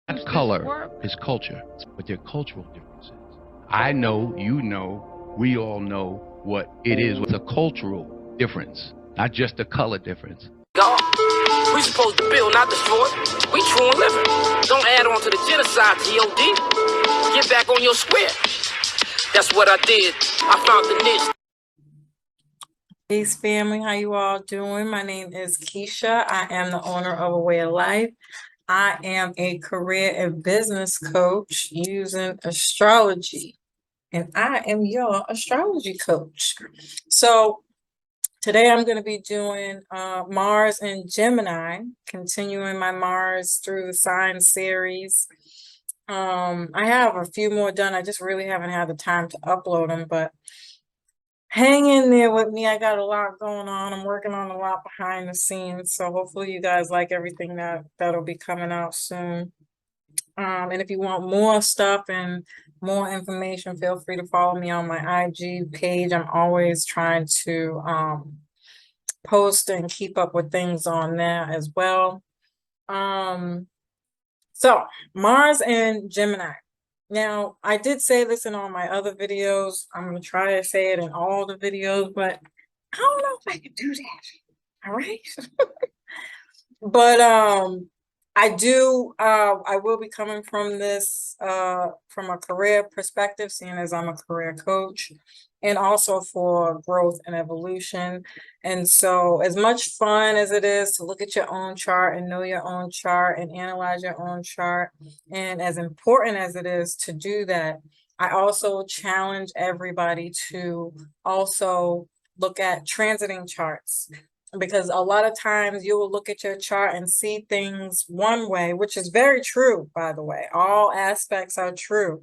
Not color is culture, but there are cultural differences. I know, you know, we all know what it is with a cultural difference, not just a color difference. God, we supposed to build, not destroy. We true and living. Don't add on to the genocide, G.O.D. Get back on your square. That's what I did. I found the niche. Peace, family. How you all doing? My name is Keisha. I am the owner of A Way of Life. I am a career and business coach using astrology, and I am your astrology coach. So today I'm going to be doing Mars and Gemini, continuing my Mars through the sign series. I have a few more done. I just really haven't had the time to upload them, but hang in there with me. I got a lot going on. I'm working on a lot behind the scenes. So hopefully you guys like everything that'll be coming out soon. And if you want more stuff and more information, feel free to follow me on my IG page. I'm always trying to post and keep up with things on there as well. So Mars and Gemini. Now, I did say this in all my other videos. I'm going to try to say it in all the videos, but I don't know if I can do that. All right. But I will be coming from this from a career perspective, seeing as I'm a career coach, and also for growth and evolution. And so as much fun as it is to look at your own chart and know your own chart and analyze your own chart, and as important as it is to do that, I also challenge everybody to also look at transiting charts, because a lot of times you will look at your chart and see things one way, which is very true, by the way. All aspects are true.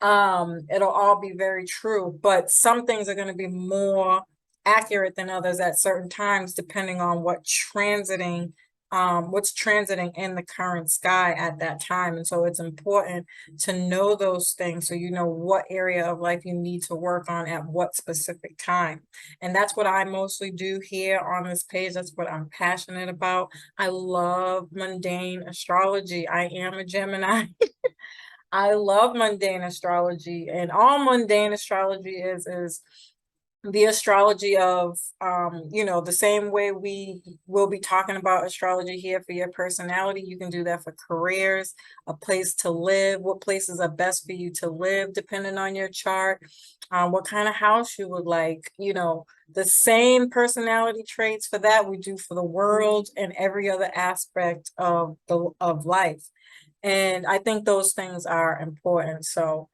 It'll all be very true, but some things are going to be more accurate than others at certain times, depending on what's transiting in the current sky at that time. And so it's important to know those things so you know what area of life you need to work on at what specific time. And that's what I mostly do here on this page. That's what I'm passionate about. I love mundane astrology. I am a Gemini. I love mundane astrology, and all mundane astrology is the astrology of the same way we will be talking about astrology here for your personality. You can do that for careers, a place to live, what places are best for you to live depending on your chart, what kind of house you would like. The same personality traits for that we do for the world and every other aspect of life. And I think those things are important. So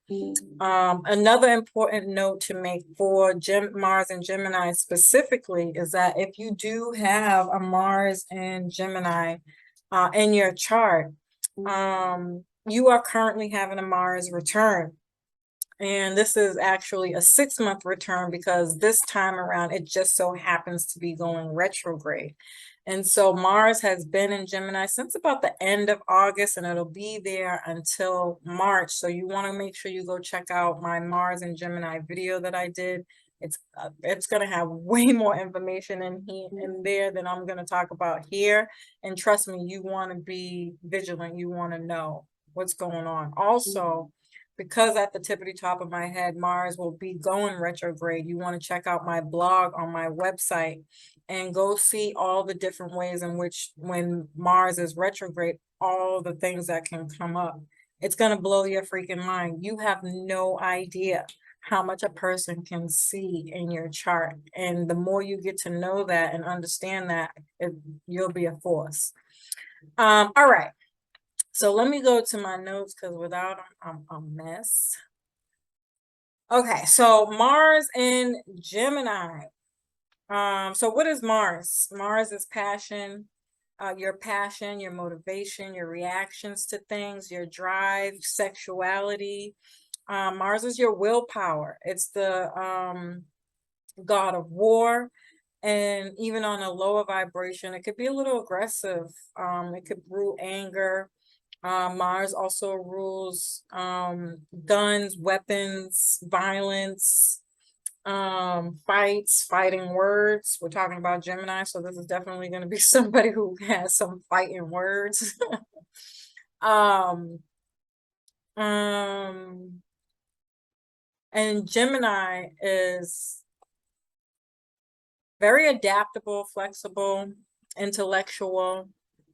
another important note to make for Mars and Gemini specifically is that if you do have a Mars and Gemini in your chart, you are currently having a Mars return. And this is actually a 6-month return, because this time around it just so happens to be going retrograde. And so Mars has been in Gemini since about the end of August, and it'll be there until March. So you want to make sure you go check out my Mars and Gemini video that I did. It's going to have way more information in there than I'm going to talk about here. And trust me, you want to be vigilant. You want to know what's going on. Also, because at the tippity top of my head, Mars will be going retrograde, you want to check out my blog on my website and go see all the different ways in which, when Mars is retrograde, all the things that can come up. It's going to blow your freaking mind. You have no idea how much a person can see in your chart. And the more you get to know that and understand that, you'll be a force. All right. So let me go to my notes, because without them, I'm a mess. Okay, so Mars in Gemini. So what is Mars? Mars is passion, your motivation, your reactions to things, your drive, sexuality. Mars is your willpower. It's the god of war. And even on a lower vibration, it could be a little aggressive. It could rule anger. Mars also rules guns, weapons, violence, fighting words. We're talking about Gemini, so this is definitely going to be somebody who has some fighting words. Um, um, and Gemini is very adaptable, flexible, intellectual.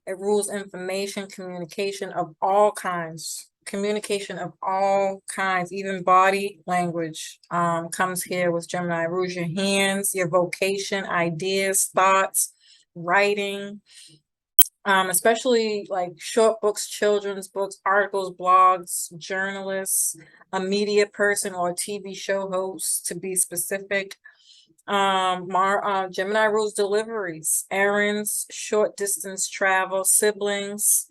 It rules information, communication of all kinds. Communication of all kinds, even body language comes here with Gemini. It rules your hands, your vocation, ideas, thoughts, writing, especially like short books, children's books, articles, blogs, journalists, a media person or a TV show host, to be specific. Gemini rules deliveries, errands, short distance travel, siblings,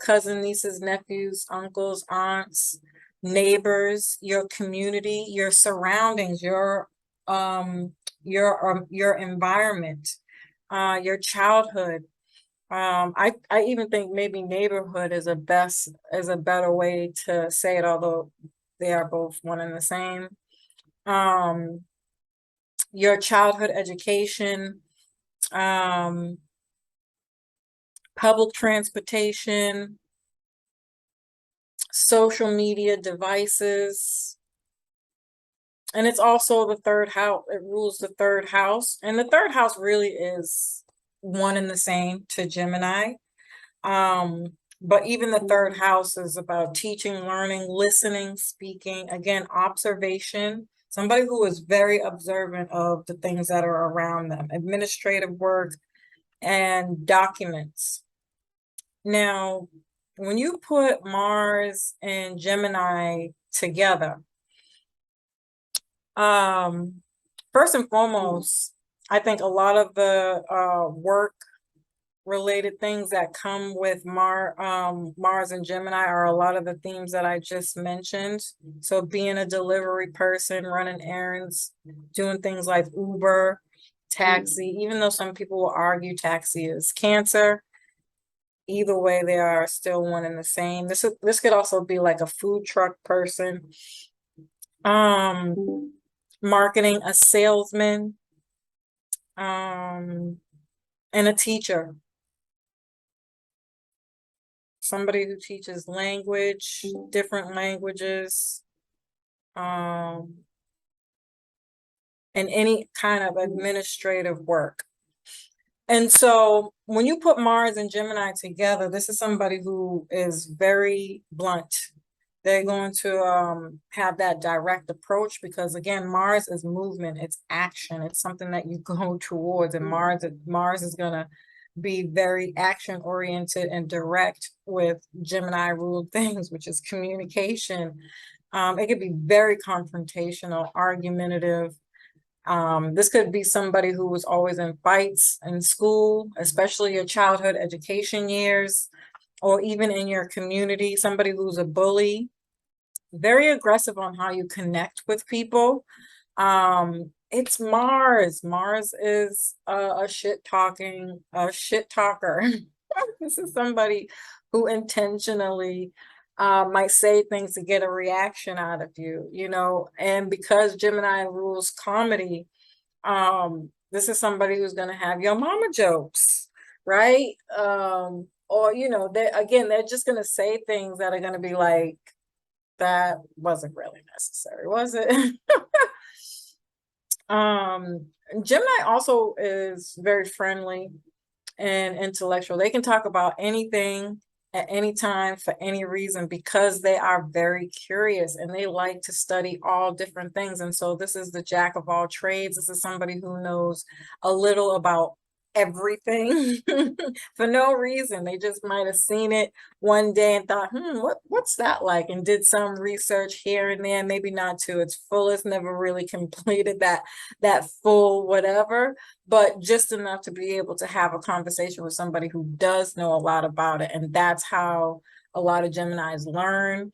cousin, nieces, nephews, uncles, aunts, neighbors, your community, your surroundings, your environment, your childhood. I even think maybe neighborhood is a better way to say it, although they are both one and the same. Your childhood education, public transportation, social media devices. And it's also the third house. It rules the third house. And the third house really is one and the same to Gemini. But even the third house is about teaching, learning, listening, speaking, again, observation. Somebody who is very observant of the things that are around them, administrative work and documents. Now, when you put Mars and Gemini together, first and foremost, I think a lot of the work related things that come with Mars and Gemini are a lot of the themes that I just mentioned. So being a delivery person, running errands, doing things like Uber, taxi, even though some people will argue taxi is Cancer, either way, they are still one and the same. This could also be like a food truck person, marketing, a salesman, and a teacher. Somebody who teaches language, different languages, and any kind of administrative work. And so when you put Mars and Gemini together, this is somebody who is very blunt. They're going to have that direct approach because, again, Mars is movement, it's action, it's something that you go towards. And Mars is going to be very action oriented and direct with Gemini ruled things, which is communication. It could be very confrontational, argumentative. This could be somebody who was always in fights in school, especially your childhood education years, or even in your community, somebody who's a bully, very aggressive on how you connect with people. It's Mars. Mars is a shit talker. This is somebody who intentionally might say things to get a reaction out of you, you know, and because Gemini rules comedy, this is somebody who's going to have your mama jokes, right? Or, you know, they're just going to say things that are going to be like, that wasn't really necessary, was it? Gemini also is very friendly and intellectual. They can talk about anything at any time for any reason because they are very curious and they like to study all different things. And so this is the jack of all trades. This is somebody who knows a little about everything for no reason. They just might have seen it one day and thought, what's that like? And did some research here and there, maybe not to its fullest, never really completed that full whatever, but just enough to be able to have a conversation with somebody who does know a lot about it. And that's how a lot of Geminis learn,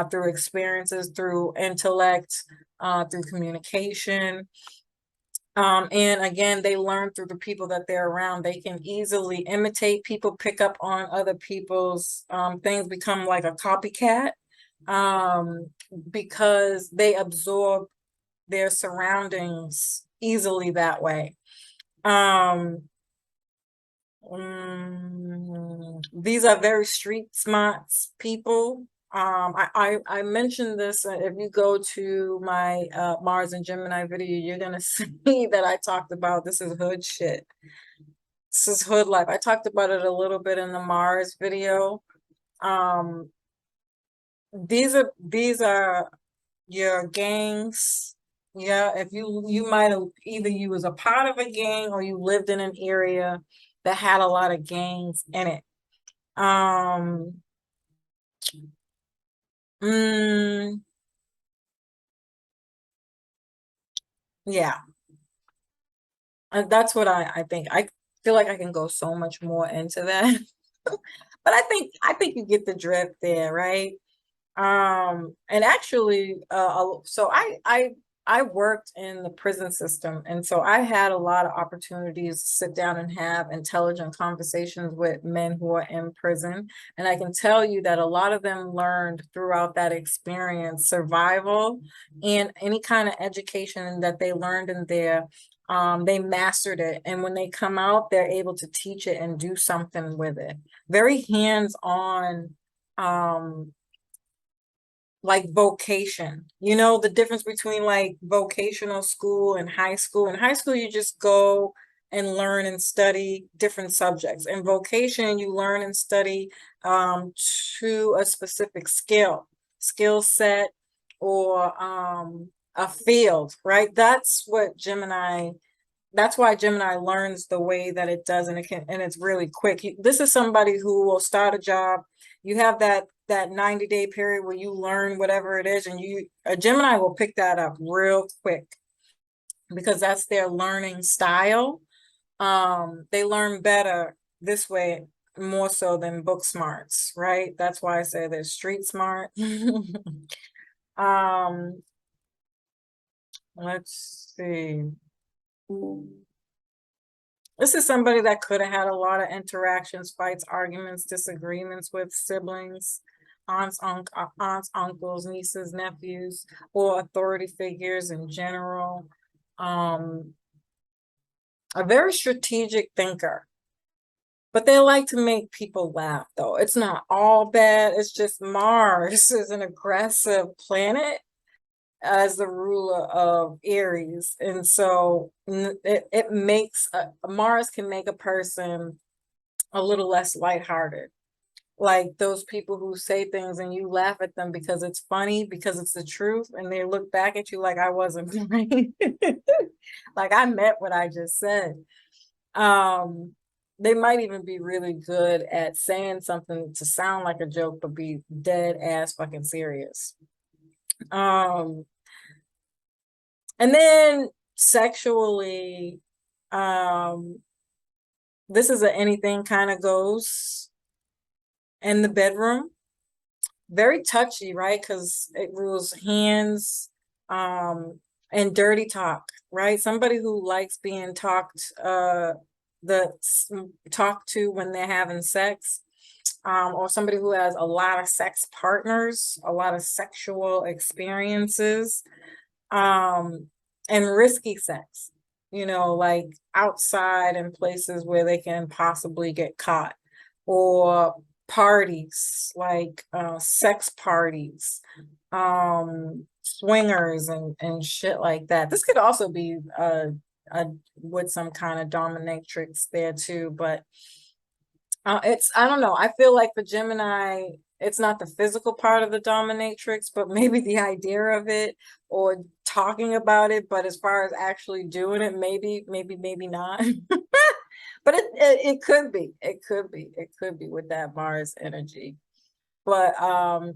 through experiences, through intellect, through communication. And again, they learn through the people that they're around. They can easily imitate people, pick up on other people's things, become like a copycat, because they absorb their surroundings easily that way. These are very street smart people. I mentioned this. If you go to my Mars and Gemini video, you're gonna see that I talked about this is hood shit. This is hood life. I talked about it a little bit in the Mars video. Um, these are your gangs. Yeah, if you might have either you was a part of a gang or you lived in an area that had a lot of gangs in it. Um, mm, yeah, and that's what I think. I feel like I can go so much more into that, but I think you get the drift there, right? And actually, so I worked in the prison system, and so I had a lot of opportunities to sit down and have intelligent conversations with men who are in prison. And I can tell you that a lot of them learned throughout that experience survival and any kind of education that they learned in there. They mastered it, and when they come out, they're able to teach it and do something with it. Very hands-on. Like vocation, the difference between like vocational school and high school. In high school, you just go and learn and study different subjects. In vocation, you learn and study to a specific skill set, or a field, right? That's why Gemini learns the way that it does, and it's really quick. This is somebody who will start a job. You have that 90-day period where you learn whatever it is, and a Gemini will pick that up real quick because that's their learning style. They learn better this way more so than book smarts, right? That's why I say they're street smart. Let's see. This is somebody that could have had a lot of interactions, fights, arguments, disagreements with siblings, aunts, uncles, nieces, nephews, or authority figures in general. A very strategic thinker, but they like to make people laugh, though. It's not all bad. It's just Mars is an aggressive planet as the ruler of Aries. And so it makes Mars can make a person a little less lighthearted. Like those people who say things and you laugh at them because it's funny, because it's the truth, and they look back at you like I wasn't right. Like I meant what I just said. They might even be really good at saying something to sound like a joke, but be dead ass fucking serious. And then sexually, this is a anything kind of goes in the bedroom. Very touchy, right? Because it rules hands, and dirty talk, right? Somebody who likes being talked to when they're having sex. Or somebody who has a lot of sex partners, a lot of sexual experiences, and risky sex, like outside in places where they can possibly get caught, or parties, like sex parties, swingers and shit like that. This could also be with some kind of dominatrix there too, but I don't know. I feel like for Gemini, it's not the physical part of the dominatrix, but maybe the idea of it or talking about it. But as far as actually doing it, maybe not. But it could be. It could be with that Mars energy. But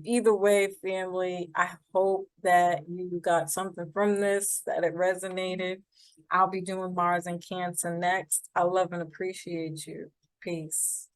either way, family, I hope that you got something from this, that it resonated. I'll be doing Mars and Cancer next. I love and appreciate you. Peace.